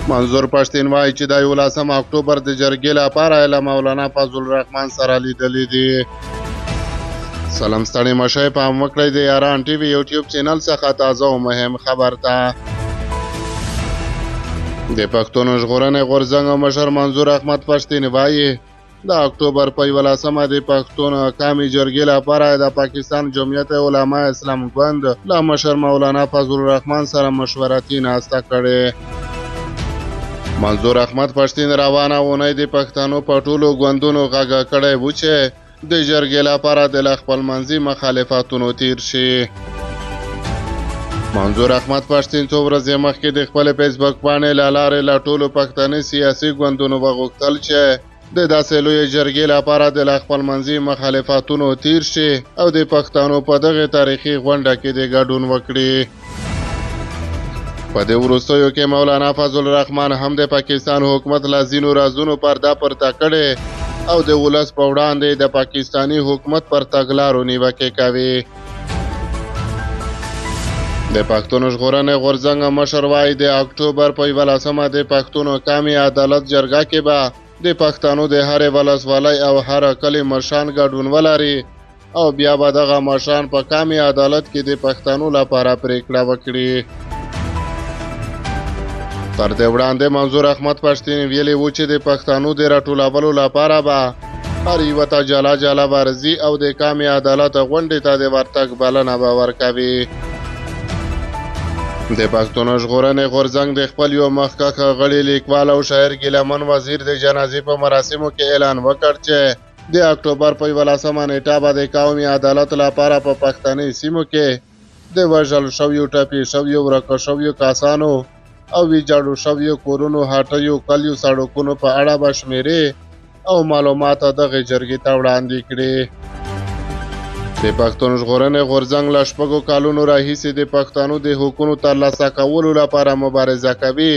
منظور پښتين وایي چې د 11 اکتوبر د جرګې لپاره له مولانا فضل الرحمن سره لیدلې دي. سلام ستړي مشئ په مکړې د یاران ټي وي یوټیوب چینل څخه تازه او مهم خبر ده. د پښتون ژغورنې غورځنګ مشر منظور احمد پښتين وایي د اکتوبر په 11مه د پښتون قومي جرګې لپاره د پاکستان جمعیت علما اسلام ګوند له مشر مولانا فضل الرحمن سره مشورتي ناسته کړې. منظور احمد پښتين روانه اونۍ د پښتنو په ټولو ګوندونو غږ کړی و چې د جرګې لپاره د خپل منځي مخالفتونو تیر شي. منظور احمد پښتين څو ورځې مخکې د خپل فیسبوک باندې له لارې له ټولو پښتني سیاسي ګوندونو وغوښتل چې د داسې لویې جرګې لپاره د خپل منځي مخالفتونو تیر شي او د پښتنو په دغه تاریخي غونډه کې د ګډون وکړي. په دې وروستیو کې مولانا فضل الرحمن هم د پاکستان حکومت له ځینو رازونو پرده پورته کړې او د ولس په وړاندې د پاکستاني حکومت پر تګلارو نیوکې کوي. د پښتون ژغورنې غورځنګ مشر وایي د اکتوبر په 11مه د پښتون قومي عدالت جرګه کې به د پښتنو د هرې ولسوالۍ او هر کلي مشران ګډون ولري او بیا به دغه مشران په قومي عدالت کې د پښتنو لپاره پریکړه وکړي. تر دې وړاندې منظور احمد پښتين ویلي و چې د پښتنو د راټولولو لپاره به هر یوه ته جلا جلا ورځي او د قومي عدالت غونډې ته د ورتګ بلنه به ورکوي. د پښتون ژغورنې غورځنګ د خپل یو مخکښ غړي لیکوال او شاعر ګیلمن وزیر د جنازې په مراسمو کې اعلان وکړ چې د اکتوبر په 11مه نیټه به د قومي عدالت لپاره په پښتني سیمو کې د وژل شویو ټپي شویو ورکه شویو کسانو او ویجاړو شویو کورونو هټیو کلیو سړکونو په اړه به شمیرې او معلومات دغه جرګې ته وړاندې کړي. د پښتون ژغورنې غورځنګ له 6 کالونو راهیسې د پښتنو د حقونو ترلاسه کولو لپاره مبارزه کوي.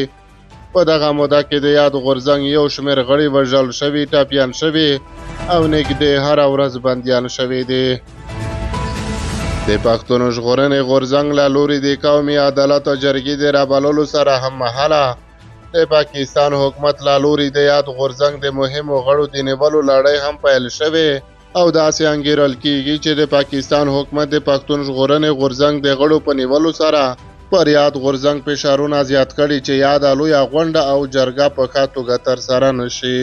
په دغه موده کې د یاد غورځنګ یو شمېر غړي وژل شوي، ټپیان شوي او نږدې هره ورځ بندیان شوي دي. د پښتون ژغورنې غورځنګ له لوري د قومي عدالت جرګې د رابللو سره هم مهاله د پاکستان حکومت له لوري د یاد غورځنګ د مهمو غړو د نیولو لړۍ هم پیل شوې او داسې انګیرل کیږي چې د پاکستان حکومت د پښتون ژغورنې غورځنګ د غړو په نیولو سره پر یاد غورځنګ فشارونه زیات کړي چې یاده لویه غونډه او جرګه په ښه توګه ترسره نشي.